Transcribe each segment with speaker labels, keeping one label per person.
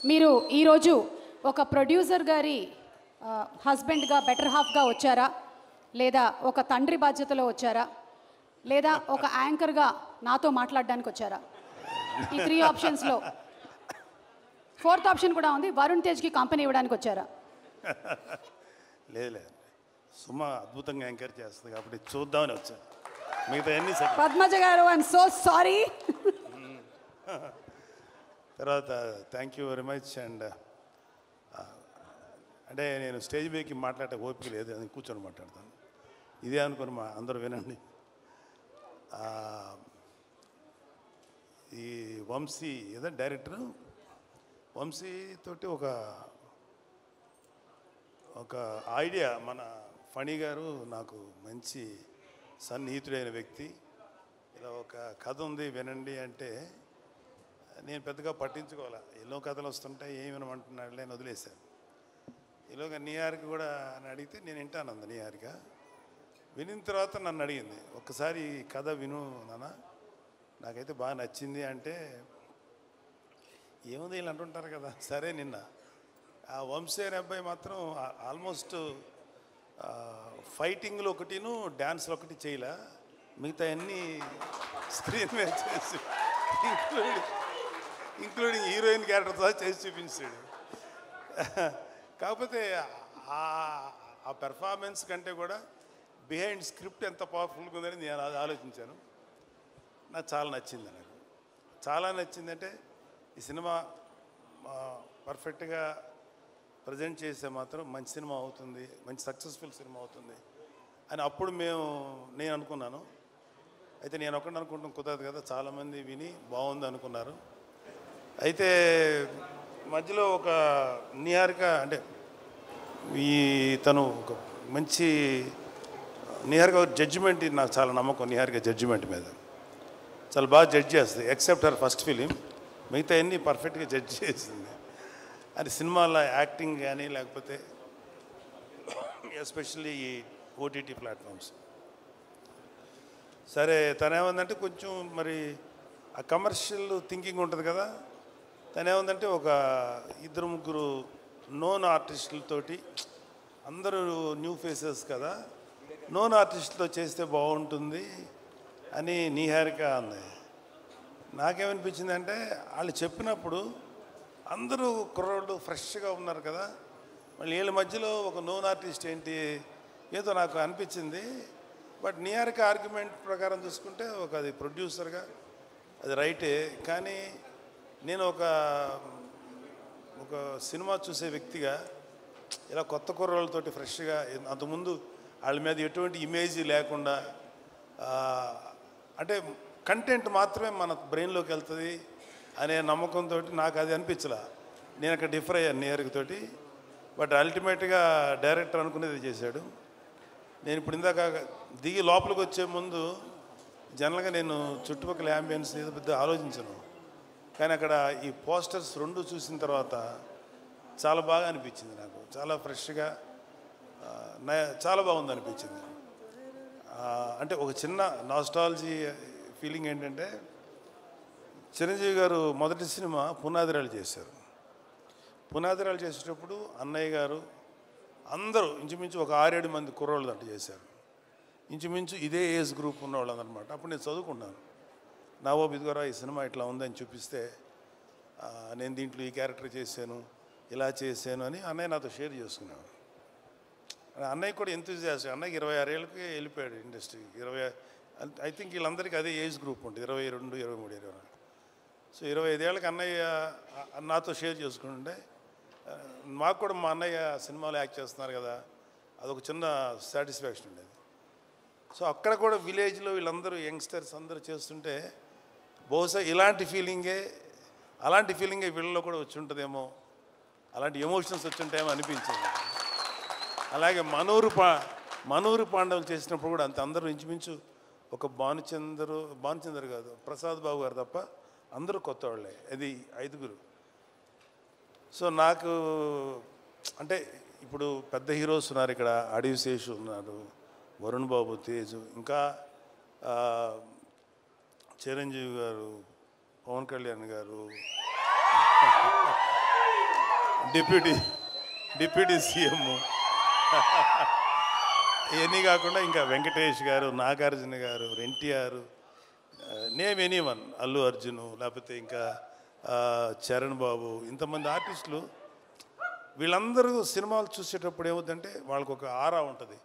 Speaker 1: మీరు ఈరోజు ఒక ప్రొడ్యూసర్ గారి హస్బెండ్గా బెటర్ హాఫ్గా వచ్చారా, లేదా ఒక తండ్రి బాధ్యతలో వచ్చారా, లేదా ఒక యాంకర్గా నాతో మాట్లాడడానికి వచ్చారా? ఈ 3 ఆప్షన్స్లో 4th ఆప్షన్ కూడా ఉంది, వరుణ్ తేజ్కి కంపెనీ ఇవ్వడానికి వచ్చారా?
Speaker 2: లేదు సుమ అద్భుతంగా యాంకర్ చేస్తుంది కాబట్టి చూద్దామని వచ్చాను. మిగతా అన్ని
Speaker 1: పద్మజ గారు, ఐఎమ్ సో సారీ.
Speaker 2: తర్వాత thank you very much. And అంటే నేను స్టేజ్ మీదకి మాట్లాడే ఓపిక లేదు, అది కూర్చొని మాట్లాడతాను. ఇదే అనుకుని అందరూ వినండి. ఈ వంశీ ఏదో డైరెక్టరు వంశీ తోటి ఒక ఐడియా, మన ఫణి గారు నాకు మంచి సన్నిహితుడైన వ్యక్తి, ఇలా ఒక కథ ఉంది వినండి అంటే నేను పెద్దగా పట్టించుకోవాలా, ఎన్నో కథలు వస్తుంటాయి ఏమి వినమంటున్నాడు నేను వదిలేశాను. ఈలోగా న్యూయార్క్ కూడా అని అడిగితే నేను వింటాను అంది. న్యూయార్క్ వినిన తర్వాత నన్ను అడిగింది, ఒక్కసారి కథ విను నాన్న, నాకైతే బాగా నచ్చింది అంటే, ఏముంది వీళ్ళు అంటుంటారు కదా. సరే నిన్న ఆ వంశీ అనే అబ్బాయి మాత్రం ఆల్మోస్ట్ ఫైటింగ్లో ఒకటిను డ్యాన్స్లో ఒకటి చేయలే, మిగతా అన్నీ స్క్రీన్ మీద చేసి ఇంక్లూడింగ్ హీరోయిన్ క్యారెక్టర్తో చేసి చూపించాడు. కాకపోతే ఆ పెర్ఫార్మెన్స్ కంటే కూడా బిహైండ్ స్క్రిప్ట్ ఎంత పవర్ఫుల్గా ఉందని నేను అది ఆలోచించాను. నాకు చాలా నచ్చింది. నాకు చాలా నచ్చిందంటే ఈ సినిమా పర్ఫెక్ట్గా ప్రజెంట్ చేస్తే మాత్రం మంచి సినిమా అవుతుంది, మంచి సక్సెస్ఫుల్ సినిమా అవుతుంది అని అప్పుడు నేను అనుకున్నాను. అయితే నేను ఒకటి అనుకుంటాం కుదరదు కదా, చాలామంది విని బాగుంది అనుకున్నారు. అయితే మధ్యలో ఒక నిహారిక అంటే తను ఒక మంచి నిహారిక జడ్జిమెంట్, నాకు చాలా నమ్మకం నిహారిక జడ్జిమెంట్ మీద, చాలా బాగా జడ్జ్ చేస్తుంది. ఎక్సెప్ట్ హర్ ఫస్ట్ ఫిలిం, మిగతా అన్నీ పర్ఫెక్ట్గా జడ్జ్ చేసింది. అది సినిమాలో యాక్టింగ్ కానీ లేకపోతే ఎస్పెషల్లీ ఈ ఓటీటీ ప్లాట్ఫామ్స్. సరే తనేమందంటే కొంచెం మరి ఆ కమర్షియల్ థింకింగ్ ఉంటుంది కదా, తనేమందంటే ఒక 2-3 నోన్ ఆర్టిస్టులతోటి, అందరూ న్యూ ఫేసెస్ కదా, నోన్ ఆర్టిస్టులతో చేస్తే బాగుంటుంది అని నిహారిక అంది. నాకేమనిపించింది అంటే, వాళ్ళు చెప్పినప్పుడు అందరూ కుర్రోళ్ళు ఫ్రెష్గా ఉన్నారు కదా, మళ్ళీ వీళ్ళ మధ్యలో ఒక నోన్ ఆర్టిస్ట్ ఏంటి ఏదో నాకు అనిపించింది. బట్ నిహారిక ఆర్గ్యుమెంట్ ప్రకారం చూసుకుంటే అది ప్రొడ్యూసర్గా అది రైటే, కానీ నేను ఒక సినిమా చూసే వ్యక్తిగా ఇలా కొత్త కుర్రోళ్ళతోటి ఫ్రెష్గా, అంతకుముందు వాళ్ళ మీద ఎటువంటి ఇమేజ్ లేకుండా, అంటే కంటెంట్ మాత్రమే మన బ్రెయిన్లోకి వెళ్తుంది అనే నమ్మకంతో నాకు అది అనిపించలే. నేను అక్కడ డిఫర్ అయ్యాను నిహారికతోటి. బట్ అల్టిమేట్గా డైరెక్టర్ అనుకునేది చేశాడు. నేను ఇప్పుడు ఇందాక దిగి లోపలికి వచ్చే ముందు జనరల్గా నేను చుట్టుపక్కల యాంబియన్స్ ఏదో పెద్ద ఆలోచించను, కానీ అక్కడ ఈ పోస్టర్స్ 2 చూసిన తర్వాత చాలా బాగా అనిపించింది. నాకు చాలా ఫ్రెష్గా చాలా బాగుంది అనిపించింది. అంటే ఒక చిన్న నాస్టాలజీ ఫీలింగ్ ఏంటంటే, చిరంజీవి గారు మొదటి సినిమా పునాదిరాలు చేశారు. పునాదిరాలు చేసేటప్పుడు అన్నయ్య గారు అందరూ ఇంచుమించు ఒక 6-7 మంది కుర్రోళ్ళు దాంట్లో చేశారు. ఇంచుమించు ఇదే ఏజ్ గ్రూప్ ఉన్నవాళ్ళు అనమాట. అప్పుడు నేను చదువుకున్నాను. నవాబ్ ఇదిగోరా ఈ సినిమా ఇట్లా ఉందని చూపిస్తే, నేను దీంట్లో ఈ క్యారెక్టర్ చేశాను, ఇలా చేశాను అని అన్నయ్య నాతో షేర్ చేసుకున్నాను. అన్నయ్య కూడా ఎంతూజియాస్ట్. అన్నయ్యకి 26 ఏళ్ళకి వెళ్ళిపోయాడు ఇండస్ట్రీకి. ఐ థింక్ వీళ్ళందరికీ అదే ఏజ్ గ్రూప్ ఉంటుంది, 22, 23, 24. సో 25 ఏళ్ళకి అన్నయ్య నాతో షేర్ చేసుకుంటుంటే, మాకు కూడా మా అన్నయ్య సినిమాలో యాక్ట్ చేస్తున్నారు కదా, అదొక చిన్న సాటిస్ఫాక్షన్ ఉండేది. సో అక్కడ కూడా విలేజ్లో వీళ్ళందరూ యంగ్స్టర్స్ అందరూ చేస్తుంటే, బహుశా అలాంటి ఫీలింగే వీళ్ళలో కూడా వచ్చి ఉంటుందేమో, అలాంటి ఎమోషన్స్ వచ్చి ఉంటాయేమో అనిపించింది. అలాగే మనూరు పాండవులు చేసినప్పుడు కూడా అంత అందరూ ఇంచుమించు ఒక భానుచందర్ కాదు, ప్రసాద్ బాబు గారు తప్ప అందరూ కొత్త వాళ్ళే, అది 5గురు. సో నాకు అంటే ఇప్పుడు పెద్ద హీరోస్ ఉన్నారు ఇక్కడ, అడవి శేషు ఉన్నారు, వరుణ్ బాబు, తేజు, ఇంకా చిరంజీవి గారు, పవన్ కళ్యాణ్ గారు, డిప్యూటీ సీఎం ఇవన్నీ కాకుండా ఇంకా వెంకటేష్ గారు, నాగార్జున గారు, ఎన్టీఆర్, నేమ్ ఎనీవన్, అల్లు అర్జున్, లేకపోతే ఇంకా చరణ్ బాబు, ఇంతమంది ఆర్టిస్టులు వీళ్ళందరూ సినిమాలు చూసేటప్పుడు ఏమవుతుందంటే వాళ్ళకు ఒక ఆరా ఉంటుంది,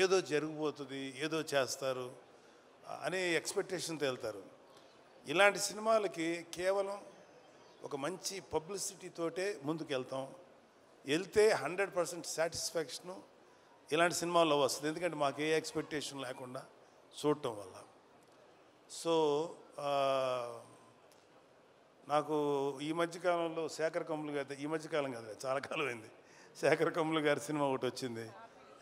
Speaker 2: ఏదో జరిగిపోతుంది, ఏదో చేస్తారు అనే ఎక్స్పెక్టేషన్తో వెళ్తారు. ఇలాంటి సినిమాలకి కేవలం ఒక మంచి పబ్లిసిటీతోటే ముందుకు వెళ్తే 100% సాటిస్ఫాక్షను ఇలాంటి సినిమాల్లో వస్తుంది. ఎందుకంటే మాకు ఏ ఎక్స్పెక్టేషన్ లేకుండా చూడటం వల్ల. సో నాకు ఈ మధ్యకాలంలో శేఖర్ కమ్ములు గారి, ఈ మధ్యకాలం కాదు చాలా కాలం అయింది, శేఖర్ కమ్ములు గారి సినిమా ఒకటి వచ్చింది,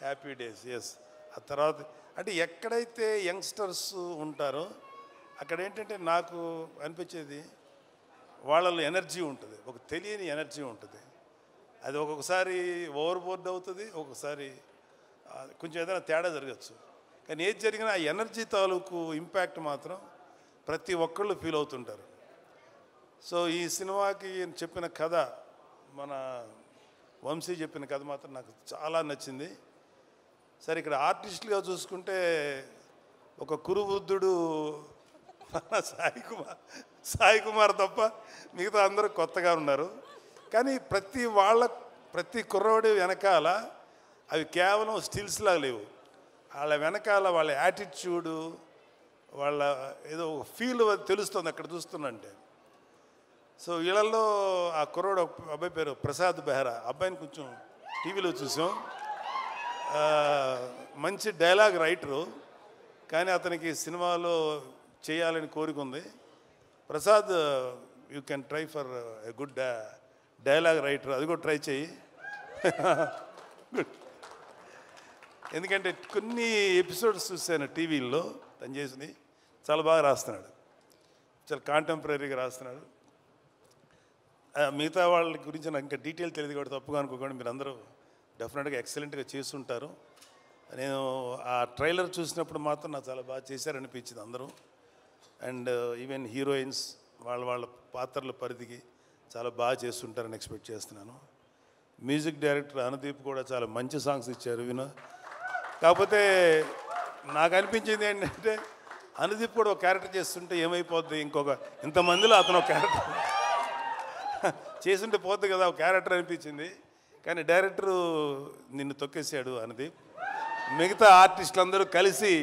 Speaker 2: హ్యాపీ డేస్. ఎస్, ఆ తర్వాత అంటే ఎక్కడైతే యంగ్స్టర్స్ ఉంటారో అక్కడ ఏంటంటే నాకు అనిపించేది వాళ్ళలో ఎనర్జీ ఉంటుంది, ఒక తెలియని ఎనర్జీ ఉంటుంది. అది ఒక్కొక్కసారి ఓవర్బోర్డ్ అవుతుంది, ఒక్కొక్కసారి కొంచెం ఏదైనా తేడా జరగచ్చు. కానీ ఏది జరిగినా ఆ ఎనర్జీ తాలూకు ఇంపాక్ట్ మాత్రం ప్రతి ఒక్కళ్ళు ఫీల్ అవుతుంటారు. సో ఈ సినిమాకి చెప్పిన కథ, మన వంశీ చెప్పిన కథ మాత్రం నాకు చాలా నచ్చింది. సరే, ఇక్కడ ఆర్టిస్టులుగా చూసుకుంటే ఒక కురువృద్ధుడు సాయి కుమార్ తప్ప మిగతా అందరూ కొత్తగా ఉన్నారు. కానీ ప్రతి కుర్రోడి వెనకాల అవి కేవలం స్టిల్స్లా లేవు, వాళ్ళ వెనకాల వాళ్ళ యాటిట్యూడు, వాళ్ళ ఏదో ఫీల్ తెలుస్తుంది అక్కడ చూస్తున్నంటే. సో వీళ్ళల్లో ఆ కుర్రోడు అబ్బాయి పేరు ప్రసాద్ బెహ్రా, అబ్బాయిని కొంచెం టీవీలో చూసాం. మంచి డైలాగ్ రైటరు, కానీ అతనికి సినిమాలో చేయాలని కోరిక ఉంది. Prasad, you can try for a good dialogue writer, అది కూడా ట్రై చేయి. గుడ్, ఎందుకంటే కొన్ని ఎపిసోడ్స్ చూశాను టీవీల్లో తను చేసింది, చాలా బాగా రాస్తున్నాడు, చాలా కాంటెంపరీగా రాస్తున్నాడు. మిగతా వాళ్ళ గురించి నాకు ఇంకా డీటెయిల్ తెలియదు కాబట్టి తప్పుగా అనుకోకండి, మీరు అందరూ డెఫినెట్గా ఎక్సలెంట్గా చేస్తుంటారు. నేను ఆ ట్రైలర్ చూసినప్పుడు మాత్రం నాకు చాలా బాగా చేశారనిపించింది అందరూ. అండ్ ఈవెన్ హీరోయిన్స్ వాళ్ళ పాత్రల పరిధికి చాలా బాగా చేస్తుంటారని ఎక్స్పెక్ట్ చేస్తున్నాను. మ్యూజిక్ డైరెక్టర్ అనుదీప్ కూడా చాలా మంచి సాంగ్స్ ఇచ్చారు కాకపోతే నాకు అనిపించింది ఏంటంటే అనుదీప్ కూడా ఒక క్యారెక్టర్ చేస్తుంటే ఏమైపోద్ది, ఇంతమందిలో అతను ఒక క్యారెక్టర్ చేస్తుంటే పోద్ది కదా ఒక క్యారెక్టర్ అనిపించింది. కానీ డైరెక్టరు నిన్ను తొక్కేసాడు అనుదీప్. మిగతా ఆర్టిస్టులు అందరూ కలిసి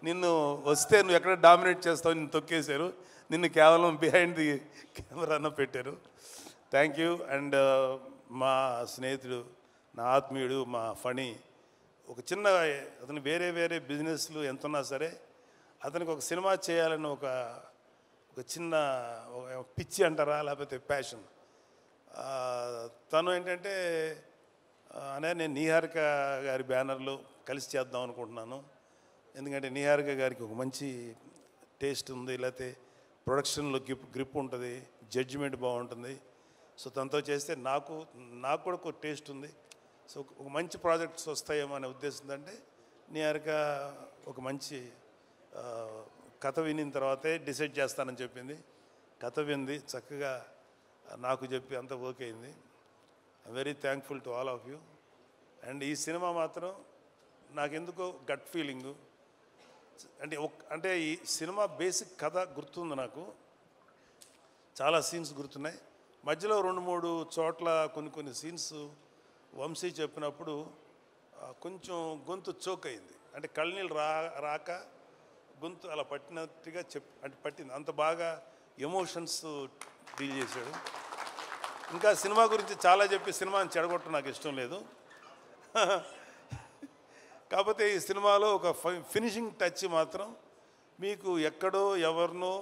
Speaker 2: నిన్ను వస్తే నువ్వు ఎక్కడ డామినేట్ చేస్తావు, నిన్ను తొక్కేశారు, నిన్ను కేవలం బిహైండ్ ది కెమెరాను పెట్టారు. Thank you. అండ్ మా స్నేహితుడు, నా ఆత్మీయుడు, మా ఫణి, ఒక చిన్న అతను వేరే బిజినెస్లు ఎంతున్నా సరే అతనికి ఒక సినిమా చేయాలని ఒక చిన్న పిచ్చి అంటారా, లేకపోతే ప్యాషన్. తను ఏంటంటే నేను నిహారిక గారి బ్యానర్లో కలిసి చేద్దాం అనుకుంటున్నాను. ఎందుకంటే నిహారిక గారికి ఒక మంచి టేస్ట్ ఉంది, లేకపోతే ప్రొడక్షన్లో గ్రిప్ ఉంటుంది, జడ్జిమెంట్ బాగుంటుంది. సో తనతో చేస్తే నాకు కూడా ఒక టేస్ట్ ఉంది. సో ఒక మంచి ప్రాజెక్ట్స్ వస్తాయేమో అనే ఉద్దేశంతో అంటే నిహారిక ఒక మంచి కథ వినిన తర్వాతే డిసైడ్ చేస్తానని చెప్పింది. కథ వింది, చక్కగా నాకు చెప్పి అంత ఓకే అయింది. I'm very thankful to all of you. And ఈ సినిమా మాత్రం నాకెందుకో గట్ ఫీలింగు, అంటే ఈ సినిమా బేసిక్ కథ గుర్తుంది, నాకు చాలా సీన్స్ గుర్తున్నాయి. మధ్యలో 2-3 చోట్ల కొన్ని సీన్స్ వంశీ చెప్పినప్పుడు కొంచెం గొంతు చోక్ అయింది, అంటే కళ్ళనీళ్ళు రాక గొంతు అలా పట్టినట్టుగా పట్టింది. అంత బాగా ఎమోషన్స్ డీల్ చేశాడు. ఇంకా సినిమా గురించి చాలా చెప్పి సినిమాని చెడగొట్టడం నాకు ఇష్టం లేదు. కాకపోతే ఈ సినిమాలో ఒక ఫినిషింగ్ టచ్ మాత్రం మీకు ఎక్కడో ఎవరినో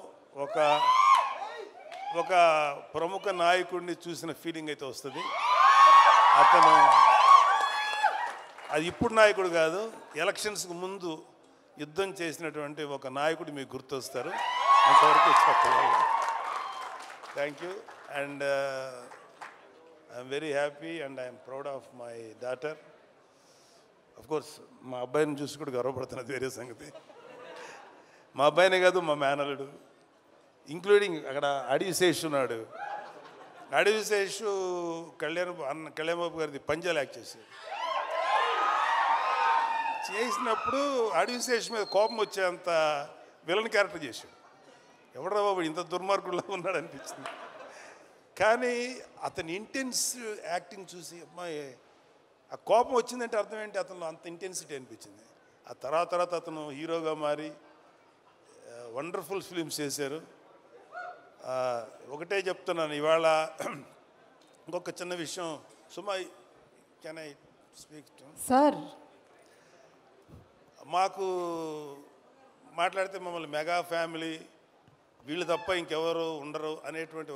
Speaker 2: ఒక ప్రముఖ నాయకుడిని చూసిన ఫీలింగ్ అయితే వస్తుంది. అతను అది ఇప్పుడు నాయకుడు కాదు, ఎలక్షన్స్కి ముందు యుద్ధం చేసినటువంటి ఒక నాయకుడు మీకు గుర్తొస్తారు. అంతవరకు చెప్పలేదు. Thank you. And I'm very happy and I'm proud of my daughter. Of course మా అబ్బాయిని చూసి కూడా గర్వపడుతున్నది వేరే సంగతి. మా అబ్బాయినే కాదు, మా మేనలుడు, ఇంక్లూడింగ్ అక్కడ అడిశేష్ ఉన్నాడు, అడవిశేషు కళ్యాణ్ బాబు గారిది పంజాలు యాక్ట్ చేసినప్పుడు అడవిశేషు మీద కోపం వచ్చేంత విలన్ క్యారెక్టర్ చేశాడు. ఎవడరా బాబు ఇంత దుర్మార్గుల్లో ఉన్నాడు అనిపించింది. కానీ అతని ఇంటెన్స్ యాక్టింగ్ చూసి అమ్మాయి ఆ కోపం వచ్చిందంటే అర్థం ఏంటి, అతను అంత ఇంటెన్సిటీ అనిపించింది. ఆ తర్వాత అతను హీరోగా మారి వండర్ఫుల్ ఫిలిమ్స్ చేశారు. ఒకటే చెప్తున్నాను ఇవాళ ఇంకొక చిన్న విషయం. సుమా, కెన్ ఐ స్పీక్
Speaker 1: సార్?
Speaker 2: మాకు మాట్లాడితే మమ్మల్ని మెగా ఫ్యామిలీ, వీళ్ళు తప్ప ఇంకెవరు ఉండరు అనేటువంటి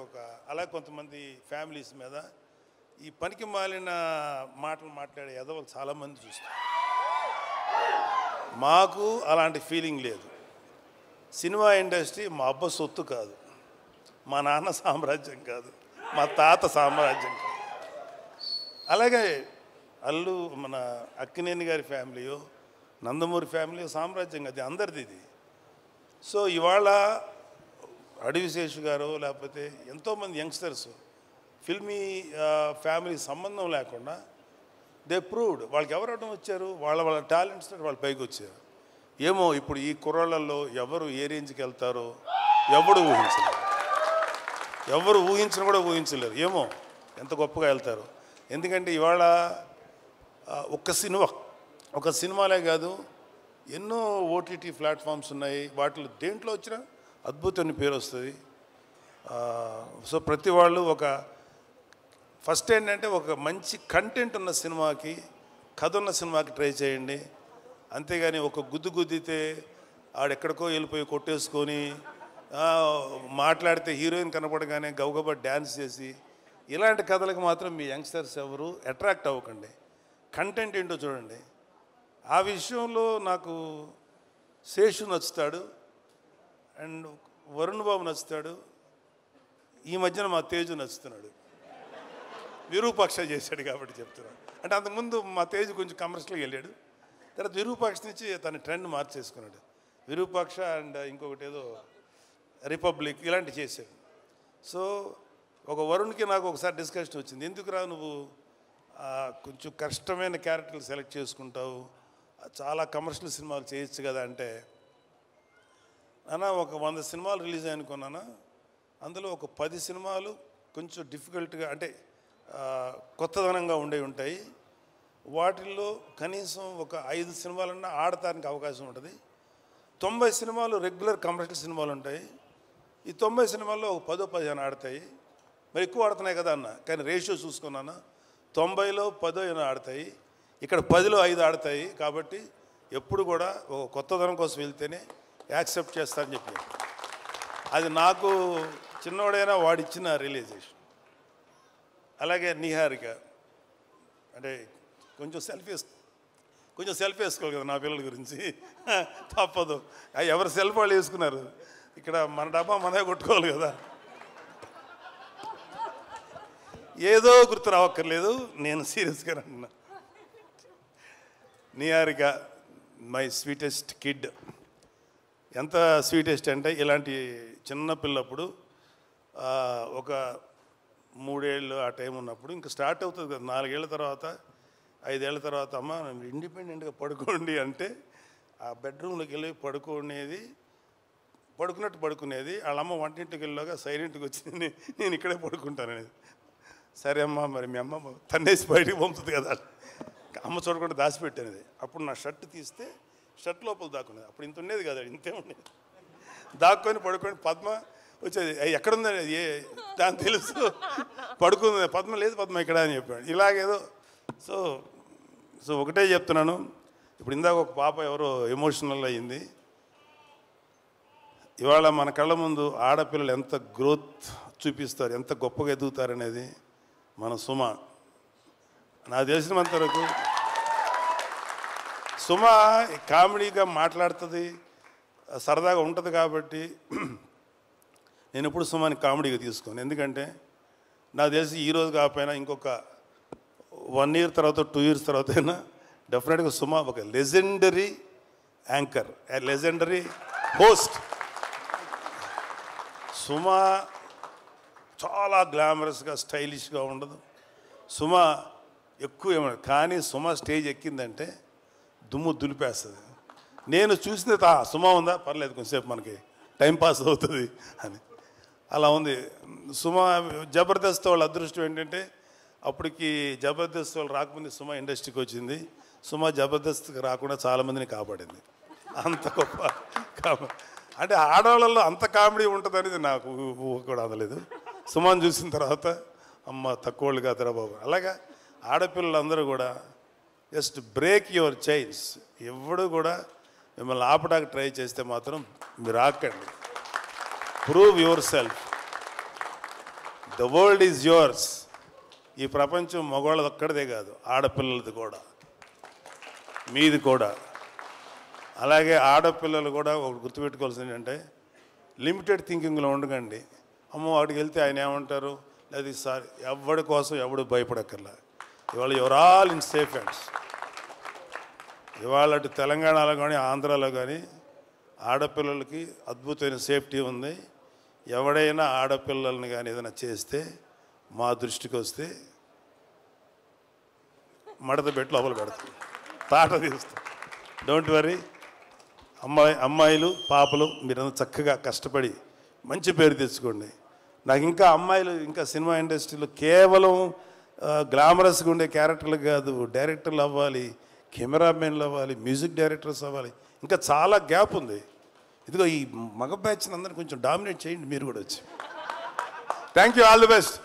Speaker 2: అలా కొంతమంది ఫ్యామిలీస్ మీద ఈ పనికి మాలిన మాటలు మాట్లాడే ఎదవలు చాలామంది చూస్తారు. మాకు అలాంటి ఫీలింగ్ లేదు. సినిమా ఇండస్ట్రీ మా అబ్బ సొత్తు కాదు, మా నాన్న సామ్రాజ్యం కాదు, మా తాత సామ్రాజ్యం కాదు. అలాగే మన అక్కినేని గారి ఫ్యామిలీయో నందమూరి ఫ్యామిలీ సామ్రాజ్యం, అది అందరిది ఇది. సో ఇవాళ అడవిశేషు గారు లేకపోతే ఎంతోమంది యంగ్స్టర్స్ ఫిల్మీ ఫ్యామిలీ సంబంధం లేకుండా దే ప్రూవ్డ్ వాళ్ళకి ఎవరు అడ్డం వచ్చారు, వాళ్ళ టాలెంట్స్ వాళ్ళు పైకి వచ్చారు. ఏమో ఇప్పుడు ఈ కుర్రాళ్ళల్లో ఎవరు ఏ రేంజ్కి వెళ్తారో ఎవరు ఊహించను కూడా ఊహించలేరు. ఏమో ఎంత గొప్పగా వెళ్తారు. ఎందుకంటే ఇవాళ ఒక సినిమాలే కాదు, ఎన్నో ఓటీటీ ప్లాట్ఫామ్స్ ఉన్నాయి. వాటిలో దేంట్లో వచ్చినా అద్భుతమైన పేరు వస్తుంది. సో ప్రతి వాళ్ళు ఫస్ట్ ఏంటంటే ఒక మంచి కంటెంట్ ఉన్న సినిమాకి, కథ ఉన్న సినిమాకి ట్రై చేయండి. అంతేగాని ఒక గుద్దితే ఆడెక్కడికో వెళ్ళిపోయి కొట్టేసుకొని మాట్లాడితే హీరోయిన్ కనపడగానే గబగబా డ్యాన్స్ చేసి ఇలాంటి కథలకు మాత్రం మీ యంగ్స్టర్స్ ఎవరు అట్రాక్ట్ అవ్వకండి. కంటెంట్ ఏంటో చూడండి. ఆ విషయంలో నాకు శేషు నచ్చుతాడు అండ్ వరుణ్ బాబు నచ్చుతాడు. ఈ మధ్యన మా తేజు నచ్చుతున్నాడు. విరూపాక్ష చేశాడు కాబట్టి చెప్తున్నాడు. అంటే అంతకుముందు మా తేజు కొంచెం కమర్షియల్గా వెళ్ళాడు, తర్వాత విరూపాక్ష నుంచి తన ట్రెండ్ మార్చేసుకున్నాడు. విరూపాక్ష అండ్ ఇంకొకటి ఏదో రిపబ్లిక్ ఇలాంటివి చేశాడు. సో ఒక వరుణ్కి నాకు ఒకసారి డిస్కషన్ వచ్చింది, ఎందుకురా నువ్వు కొంచెం కష్టమైన క్యారెక్టర్లు సెలెక్ట్ చేసుకుంటావు, చాలా కమర్షియల్ సినిమాలు చేయొచ్చు కదా అంటే, నాన్న ఒక 100 సినిమాలు రిలీజ్ అనుకున్నాను, అందులో ఒక 10 సినిమాలు కొంచెం డిఫికల్ట్గా అంటే కొత్తదనంగా ఉంటాయి. వాటిల్లో కనీసం ఒక 5 సినిమాలన్నా ఆడటానికి అవకాశం ఉంటుంది. 90 సినిమాలు రెగ్యులర్ కమర్షియల్ సినిమాలు ఉంటాయి. ఈ 90 సినిమాల్లో ఒక 10-15 ఆడతాయి. మరి ఎక్కువ ఆడుతున్నాయి కదా అన్న, కానీ రేషియో చూసుకున్నాను 90లో 10 ఆడతాయి, ఇక్కడ 10లో 5 ఆడతాయి. కాబట్టి ఎప్పుడు కూడా ఒక కొత్తదనం కోసం వెళ్తేనే యాక్సెప్ట్ చేస్తారని చెప్పి, అది నాకు చిన్నవాడైనా వాడిచ్చిన రియలైజేషన్. అలాగే నిహారిక అంటే కొంచెం సెల్ఫ్ వేసుకోవాలి కదా నా పిల్లల గురించి, తప్పదు. ఎవరు సెల్ఫ్ వాళ్ళు వేసుకున్నారు, ఇక్కడ మన డబ్బా మనమే కొట్టుకోవాలి కదా. ఏదో గుర్తు రావక్కర్లేదు, నేను సీరియస్గా అంటున్నా. Niharika my sweetest kid. ఎంత స్వీటెస్ట్ అంటే ఇలాంటి చిన్నపిల్లప్పుడు ఒక 3 ఏళ్ళు ఆ టైం ఉన్నప్పుడు ఇంకా స్టార్ట్ అవుతుంది కదా, 4 ఏళ్ళ తర్వాత 5 ఏళ్ళ తర్వాత అమ్మ ఇండిపెండెంట్గా పడుకోండి అంటే ఆ బెడ్రూమ్లోకి వెళ్ళి పడుకునేది. వాళ్ళ అమ్మ వంటింటికి వెళ్ళాక సైలెంట్గా వచ్చి నేను ఇక్కడే పడుకుంటాననేది. సరే అమ్మ మరి మీ అమ్మ తన్నేసి బయటికి పంపుతుంది కదా, అమ్మ చూడకుండా దాచిపెట్టేది. అప్పుడు నా షర్ట్ తీస్తే షర్ట్ లోపల దాక్కునేది. అప్పుడు ఇంత ఉండేది కదా, ఇంతే ఉండేది. దాక్కొని పడుకొని పద్మ వచ్చేది, ఎక్కడుందని దాని తెలుసు, పడుకుంది. పద్మ లేదు, పద్మ ఇక్కడ అని చెప్పాడు. ఇలాగేదో సో ఒకటే చెప్తున్నాను. ఇప్పుడు ఇందాక ఒక పాప ఎవరో ఎమోషనల్ అయ్యింది. ఇవాళ మన కళ్ళ ముందు ఆడపిల్లలు ఎంత గ్రోత్ చూపిస్తారు, ఎంత గొప్పగా ఎదుగుతారనేది మన సుమ. నాకు తెలిసినంత వరకు సుమ కామెడీగా మాట్లాడుతుంది, సరదాగా ఉంటుంది. కాబట్టి నేను ఎప్పుడు సుమాని కామెడీగా తీసుకోను. ఎందుకంటే నాకు తెలిసి ఈరోజు కాకపోయినా ఇంకొక 1 year తర్వాత 2 years తర్వాత అయినా డెఫినెట్గా సుమ ఒక legendary anchor, legendary host. Suma చాలా గ్లామరస్గా స్టైలిష్గా ఉండదు. సుమ ఎక్కువ ఏమన్నా, కానీ సుమ స్టేజ్ ఎక్కిందంటే దుమ్ము దులిపేస్తుంది. నేను చూసిన సుమ ఉందా పర్లేదు కొంచెంసేపు మనకి టైంపాస్ అవుతుంది అని, అలా ఉంది సుమ. జబర్దస్త్ వాళ్ళ అదృష్టం ఏంటంటే అప్పటికి జబర్దస్త్ వాళ్ళు రాకముందు సుమ ఇండస్ట్రీకి వచ్చింది. సుమ జబర్దస్త్కి రాకుండా చాలామందిని కాపాడింది. అంత గొప్ప అంటే ఆడవాళ్ళల్లో అంత కామెడీ ఉంటుంది అనేది నాకు ఊహ కూడా అందలేదు. సుమను చూసిన తర్వాత అమ్మ తక్కువ వాళ్ళు కాదురా బాబు. అలాగా ఆడపిల్లలందరూ కూడా జస్ట్ బ్రేక్ యువర్ చైన్స్. ఎవడు కూడా మిమ్మల్ని ఆపడానికి ట్రై చేస్తే మాత్రం మీరు ఆకండి. Prove yourself. The world is yours. ఈ ప్రపంచం మగవాళ్ళది ఒక్కడిదే కాదు, ఆడపిల్లలది కూడా, మీది కూడా. అలాగే ఆడపిల్లలు కూడా ఒకటి గుర్తుపెట్టుకోవాల్సింది ఏంటంటే లిమిటెడ్ థింకింగ్లో ఉండకండి. అమ్మో వాడికి వెళ్తే ఆయన ఏమంటారు, లేదా సార్ ఎవడి కోసం ఎవడు భయపడక్కర్లా. ఇవాళ your all in safe hands. ఇవాళ అటు తెలంగాణలో కానీ ఆంధ్రాలో కానీ ఆడపిల్లలకి అద్భుతమైన సేఫ్టీ ఉంది. ఎవడైనా ఆడపిల్లల్ని కానీ ఏదైనా చేస్తే మా దృష్టికి వస్తే మడత పెట్టి లోపల పెడతాం, తాట తీస్తాం. Don't worry. అమ్మాయిలు పాపలు మీరంతా చక్కగా కష్టపడి మంచి పేరు తెచ్చుకోండి. నాకు ఇంకా అమ్మాయిలు ఇంకా సినిమా ఇండస్ట్రీలో కేవలం గ్లామరస్గా ఉండే క్యారెక్టర్లు కాదు, డైరెక్టర్లు అవ్వాలి, కెమెరామెన్లు అవ్వాలి, మ్యూజిక్ డైరెక్టర్స్ అవ్వాలి. ఇంకా చాలా గ్యాప్ ఉంది. ఇదిగో ఈ మగ బ్యాచ్ని అందరినీ కొంచెం డామినేట్ చేయండి మీరు కూడా వచ్చి. Thank you, all the best.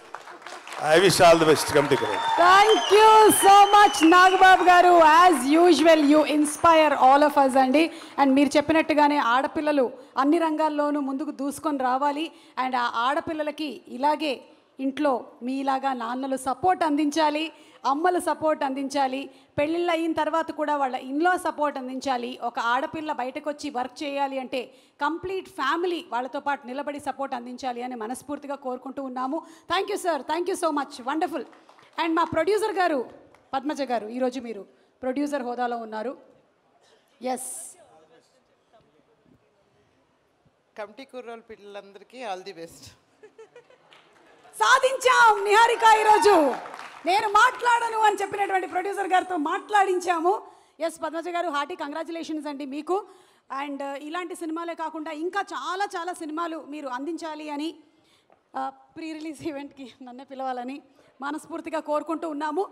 Speaker 2: I wish all the best. Committee.
Speaker 1: Thank you so much Nagababu garu. As usual you inspire all of us అండి. అండ్ మీరు చెప్పినట్టుగానే ఆడపిల్లలు అన్ని రంగాల్లోనూ ముందుకు దూసుకొని రావాలి. అండ్ ఆ ఆడపిల్లలకి ఇలాగే ఇంట్లో మీలాగా నాన్నలు సపోర్ట్ అందించాలి, అమ్మలు సపోర్ట్ అందించాలి, పెళ్ళిళ్ళు అయిన తర్వాత కూడా వాళ్ళ ఇన్లో సపోర్ట్ అందించాలి. ఒక ఆడపిల్ల బయటకు వచ్చి వర్క్ చేయాలి అంటే కంప్లీట్ ఫ్యామిలీ వాళ్ళతో పాటు నిలబడి సపోర్ట్ అందించాలి అని మనస్ఫూర్తిగా కోరుకుంటూ ఉన్నాము. Thank you sir, thank you so much, wonderful. And మా ప్రొడ్యూసర్ గారు పద్మజ గారు, ఈరోజు మీరు ప్రొడ్యూసర్ హోదాలో ఉన్నారు. ఎస్,
Speaker 3: కమిటీ కుర్రోళ్ళ పిల్లలందరికీ ఆల్ ది బెస్ట్.
Speaker 1: సాధించాం నిహారిక. ఈరోజు నేను మాట్లాడను అని చెప్పినటువంటి ప్రొడ్యూసర్ గారితో మాట్లాడించాము. ఎస్ పద్మజ గారు, హార్టీ కంగ్రాచులేషన్స్ అండి మీకు. అండ్ ఇలాంటి సినిమాలే కాకుండా ఇంకా చాలా చాలా సినిమాలు మీరు అందించాలి అని, ప్రీ రిలీజ్ ఈవెంట్కి నన్నే పిలవాలని మనస్ఫూర్తిగా కోరుకుంటూ ఉన్నాము.